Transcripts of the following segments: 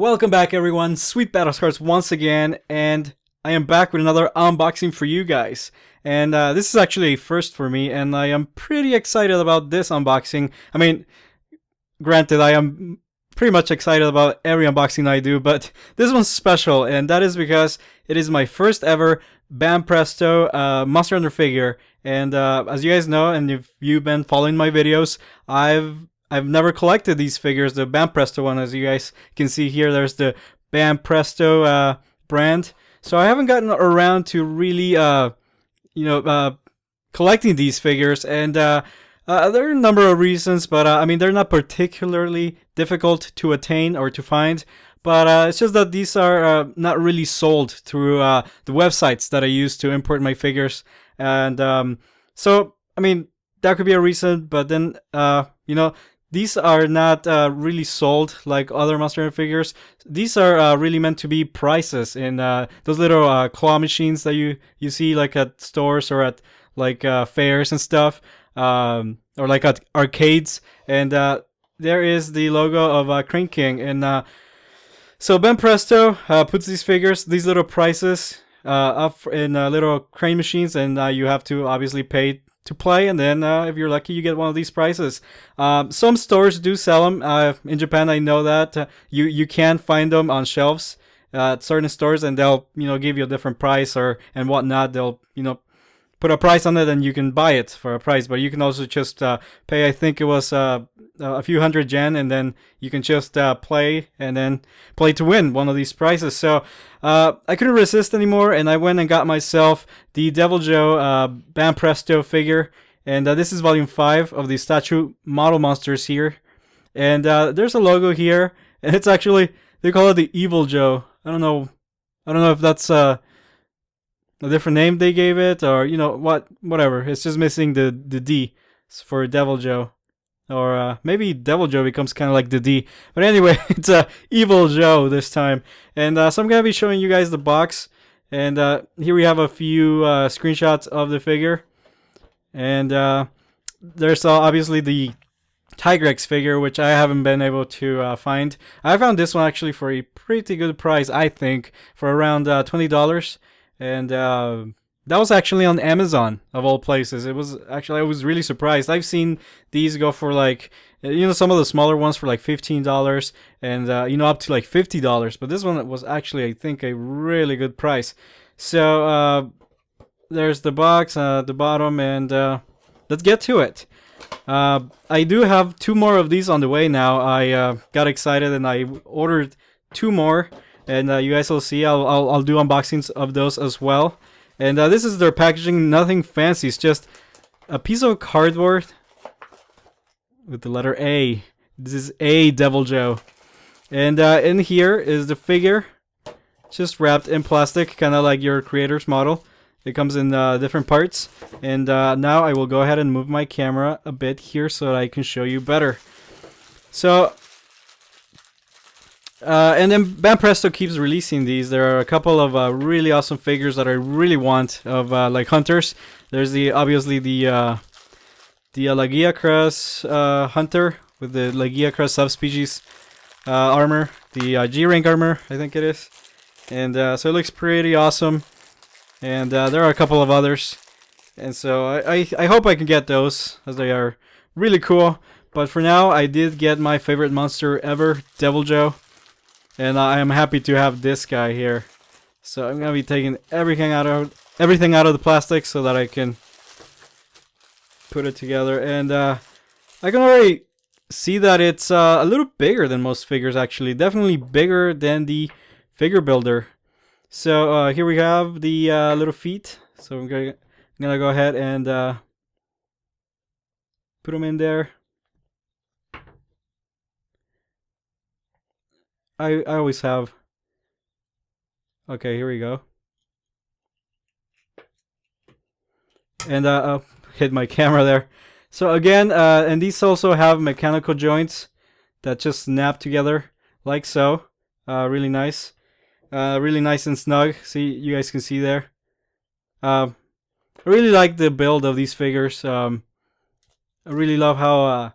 Welcome back everyone, Sweet Battlescars once again, and I am back with another unboxing for you guys. And this is actually a first for me, and I am pretty excited about this unboxing. I mean, granted, I am pretty much excited about every unboxing I do, but this one's special, and that is because it is my first ever Banpresto Monster Hunter figure. And as you guys know, and if you've been following my videos, I've never collected these figures, the Banpresto one. As you guys can see here, there's the Banpresto brand. So I haven't gotten around to really, collecting these figures, and there are a number of reasons, but I mean, they're not particularly difficult to attain or to find. But it's just that these are not really sold through the websites that I use to import my figures. And so, I mean, that could be a reason, but then, these are not really sold like other Monster Hunter figures. These are really meant to be prizes in those little claw machines that you see like at stores or at like fairs and stuff, or like at arcades. And there is the logo of Crane King. And so Banpresto puts these figures, these little prizes, up in little crane machines, and you have to obviously pay to play, and then if you're lucky, you get one of these prizes. Some stores do sell them. In Japan, I know that you can find them on shelves at certain stores, and they'll give you a different price and whatnot. They'll put a price on it, and you can buy it for a price. But you can also just pay. I think it was a few hundred yen, and then you can just play and then play to win one of these prizes. So I couldn't resist anymore, and I went and got myself the Deviljho Banpresto figure. And this is volume 5 of the statue model monsters here. And there's a logo here, and it's actually, they call it the Evil Joe. I don't know if that's a different name they gave it, or whatever. It's just missing the D for Deviljho. Or maybe Deviljho becomes kind of like the D. But anyway, it's Evil Joe this time. And so I'm going to be showing you guys the box. And here we have a few screenshots of the figure. And there's obviously the Tigrex figure, which I haven't been able to find. I found this one actually for a pretty good price, I think, for around $20. And that was actually on Amazon, of all places. It was actually, I was really surprised. I've seen these go for like, some of the smaller ones for like $15 and, up to like $50. But this one was actually, I think, a really good price. So, there's the box, the bottom, and let's get to it. I do have 2 more of these on the way now. I got excited and I ordered 2 more. And you guys will see, I'll do unboxings of those as well. And this is their packaging, nothing fancy. It's just a piece of cardboard with the letter A. This is A Deviljho. And in here is the figure, just wrapped in plastic, kind of like your creator's model. It comes in different parts. And now I will go ahead and move my camera a bit here so that I can show you better. So, and then Banpresto keeps releasing these. There are a couple of really awesome figures that I really want of like hunters. There's obviously the Lagiacrus hunter with the Lagiacrus subspecies armor, the G rank armor, I think it is. And so it looks pretty awesome. And there are a couple of others. And so I hope I can get those, as they are really cool. But for now, I did get my favorite monster ever, Deviljho. And I am happy to have this guy here. So I'm gonna be taking everything out of the plastic so that I can put it together. And I can already see that it's a little bigger than most figures, actually. Definitely bigger than the figure builder. So here we have the little feet. So I'm gonna go ahead and put them in there. I always have. Okay, here we go. And I'll hit my camera there. So again, and these also have mechanical joints that just snap together like so. Really nice. Really nice and snug. See, you guys can see there. I really like the build of these figures. I really love how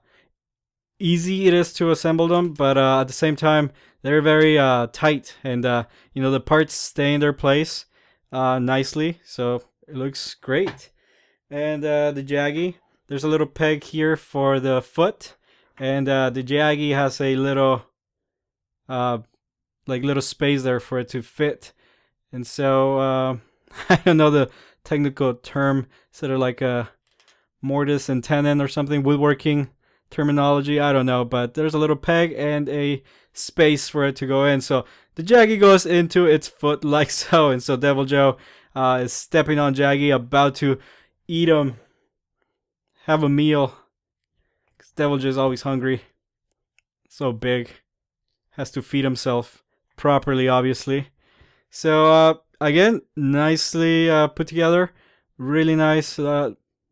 easy it is to assemble them, but at the same time they're very tight, and you know, the parts stay in their place nicely, so it looks great. And the Jaggy, there's a little peg here for the foot, and the Jaggy has a little like little space there for it to fit. And so I don't know the technical term, sort of like a mortise and tenon or something, woodworking terminology, I don't know, but there's a little peg and a space for it to go in. So the Jaggy goes into its foot like so, and so Deviljho is stepping on Jaggy, about to eat him, have a meal, because Deviljho is always hungry, so big, has to feed himself properly, obviously. So again, nicely put together, really nice,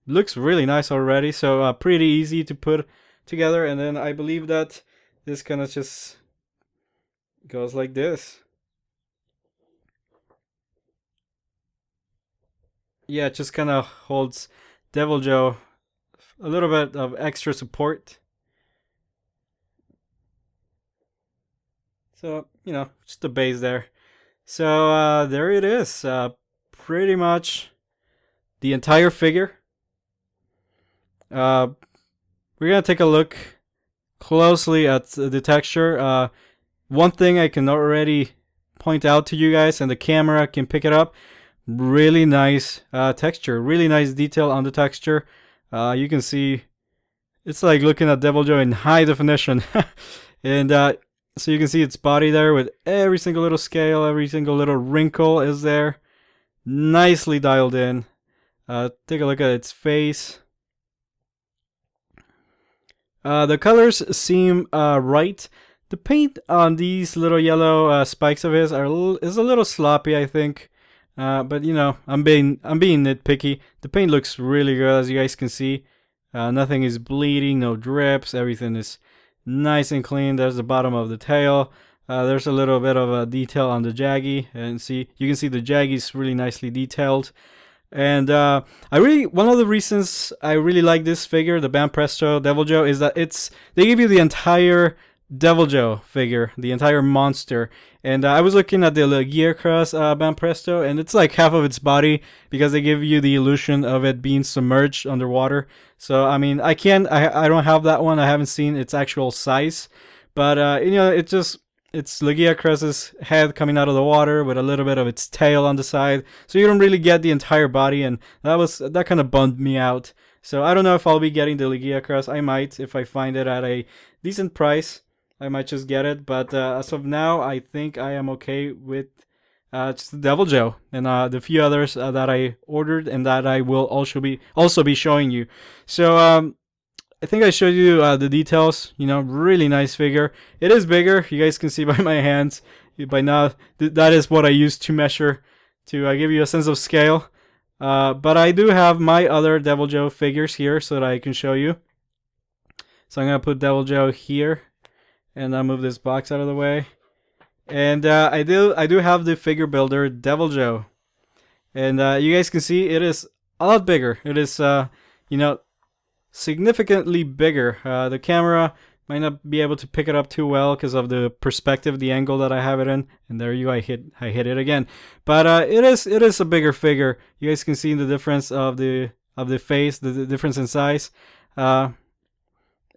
looks really nice already, so pretty easy to put together. And then I believe that this kind of just goes like this. Yeah, it just kind of holds Deviljho a little bit of extra support. So, you know, just the base there. So there it is, pretty much the entire figure. We're gonna take a look closely at the texture. One thing I can already point out to you guys, and the camera can pick it up, really nice texture, really nice detail on the texture. You can see it's like looking at Deviljho in high definition. And so you can see its body there with every single little scale, every single little wrinkle is there, nicely dialed in. Take a look at its face. The colors seem right. The paint on these little yellow spikes of his is a little sloppy, I think. But you know, I'm being nitpicky. The paint looks really good, as you guys can see. Nothing is bleeding, no drips. Everything is nice and clean. There's the bottom of the tail. There's a little bit of a detail on the Jaggy, and you can see the Jaggy is really nicely detailed. And one of the reasons I really like this figure, the Banpresto Deviljho, is that they give you the entire Deviljho figure, the entire monster. And I was looking at the Deviljho Banpresto, and it's like half of its body, because they give you the illusion of it being submerged underwater. So I mean, I don't have that one. I haven't seen its actual size, but you know, it's Deviljho's head coming out of the water with a little bit of its tail on the side, so you don't really get the entire body, and that kind of bummed me out. So I don't know if I'll be getting the Deviljho. I might, if I find it at a decent price. I might just get it, but as of now, I think I am okay with just the Deviljho and the few others that I ordered and that I will also be showing you. So I think I showed you the details. You know, really nice figure. It is bigger. You guys can see by my hands. By now, that is what I use to measure, to give you a sense of scale. But I do have my other Deviljho figures here so that I can show you. So I'm gonna put Deviljho here, and I'll move this box out of the way. And I do have the figure builder Deviljho, and you guys can see it is a lot bigger. It is you know, significantly bigger. The camera might not be able to pick it up too well because of the perspective, the angle that I have it in. And there I hit it again. But it is a bigger figure. You guys can see the difference of the face, the difference in size.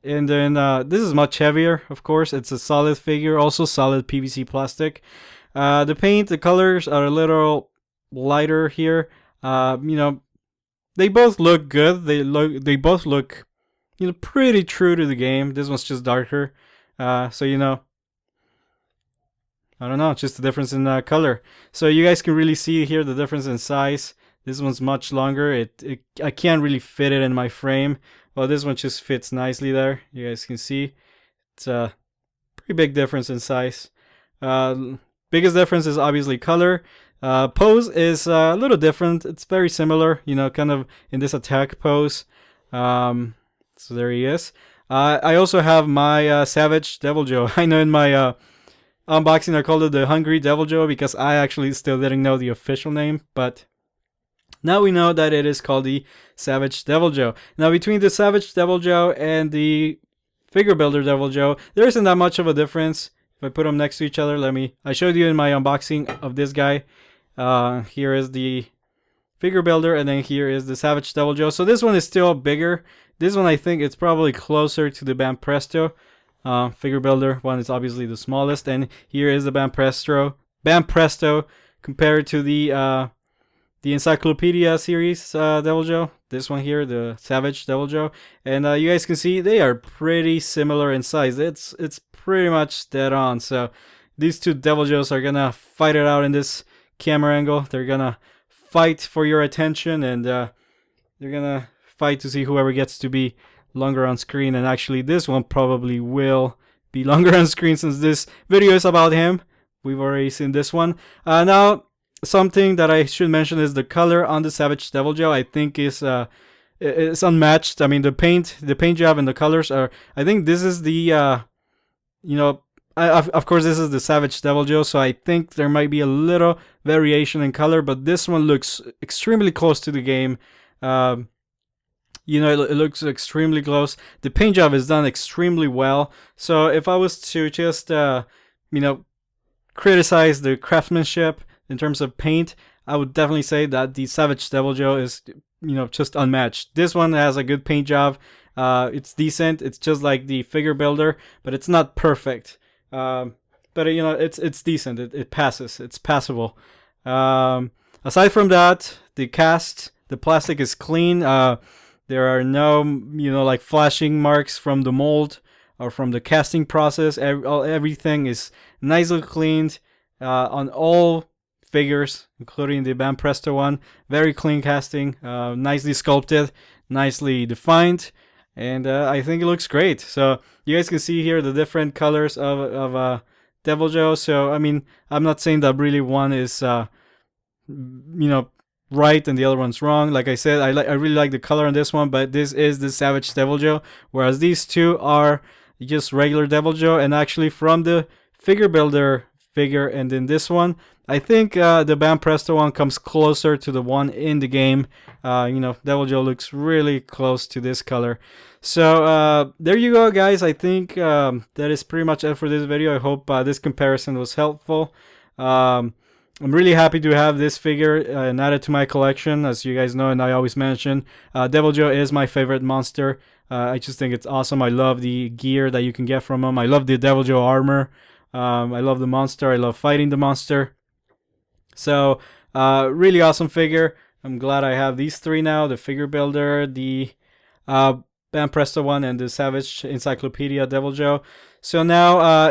And then this is much heavier, of course. It's a solid figure, also solid PVC plastic. The paint, the colors are a little lighter here. You know, they both look good. They both look, you know, pretty true to the game. This one's just darker. So you know, I don't know, just the difference in color. So you guys can really see here the difference in size. This one's much longer. I can't really fit it in my frame. Well, this one just fits nicely there. You guys can see it's a pretty big difference in size. Biggest difference is obviously color. Pose is a little different. It's very similar, you know, kind of in this attack pose. So there he is. I also have my Savage Deviljho. I know in my unboxing I called it the Hungry Deviljho because I actually still didn't know the official name, but now we know that it is called the Savage Deviljho. Now between the Savage Deviljho and the figure builder Deviljho. There isn't that much of a difference. If I put them next to each other, I showed you in my unboxing of this guy. Here is the figure builder, and then here is the Savage Deviljho. So this one is still bigger. This one, I think it's probably closer to the Banpresto. Figure builder one is obviously the smallest, and here is the Banpresto compared to the Encyclopedia series Deviljho. This one here, the Savage Deviljho, and you guys can see they are pretty similar in size. It's pretty much dead on. So these two Deviljhos are gonna fight it out in this camera angle. They're gonna fight for your attention, and they're gonna fight to see whoever gets to be longer on screen. And actually this one probably will be longer on screen since this video is about him. We've already seen this one. Now something that I should mention is the color on the Savage Deviljho. I think is unmatched. I mean, the paint job and the colors are, I think this is the of course this is the Savage Deviljho, so I think there might be a little variation in color, but this one looks extremely close to the game. It looks extremely close. The paint job is done extremely well. So if I was to just criticize the craftsmanship in terms of paint, I would definitely say that the Savage Deviljho is just unmatched. This one has a good paint job. It's decent. It's just like the figure builder, but it's not perfect. But it's decent. It passes. It's passable. Aside from that, the plastic is clean. There are no like flashing marks from the mold or from the casting process. Everything is nicely cleaned on all figures, including the Banpresto one. Very clean casting, nicely sculpted, nicely defined, and I think it looks great. So you guys can see here the different colors of Deviljho. So I mean, I'm not saying that really one is right and the other one's wrong. Like I said, I really like the color on this one, but this is the Savage Deviljho, whereas these two are just regular Deviljho. And actually from the figure builder figure and then this one, I think the Banpresto one comes closer to the one in the game. Deviljho looks really close to this color. So there you go, guys. I think that is pretty much it for this video. I hope this comparison was helpful. I'm really happy to have this figure and add it to my collection. As you guys know, and I always mention, Deviljho is my favorite monster. I just think it's awesome. I love the gear that you can get from him. I love the Deviljho armor. I love the monster. I love fighting the monster. So, really awesome figure. I'm glad I have these three now. The figure builder, the Banpresto one, and the Savage Encyclopedia Deviljho. So now,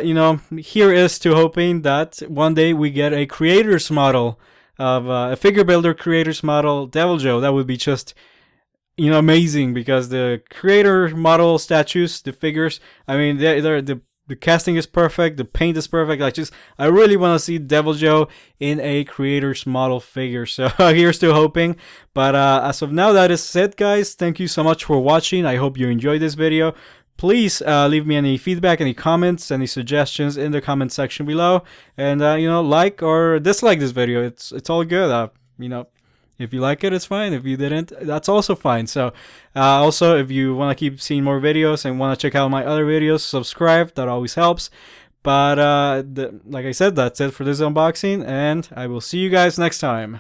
here is to hoping that one day we get a creator's model of a figure builder creator's model Deviljho. That would be just, amazing, because the creator model statues, the figures, I mean, the casting is perfect, the paint is perfect. I really want to see Deviljho in a creator's model figure. So here's to hoping. But as of now, that is it, guys. Thank you so much for watching. I hope you enjoyed this video. Please leave me any feedback, any comments, any suggestions in the comment section below, and like or dislike this video. It's all good. If you like it, it's fine. If you didn't, that's also fine. So also, if you want to keep seeing more videos and want to check out my other videos, subscribe. That always helps. But like I said, that's it for this unboxing, and I will see you guys next time.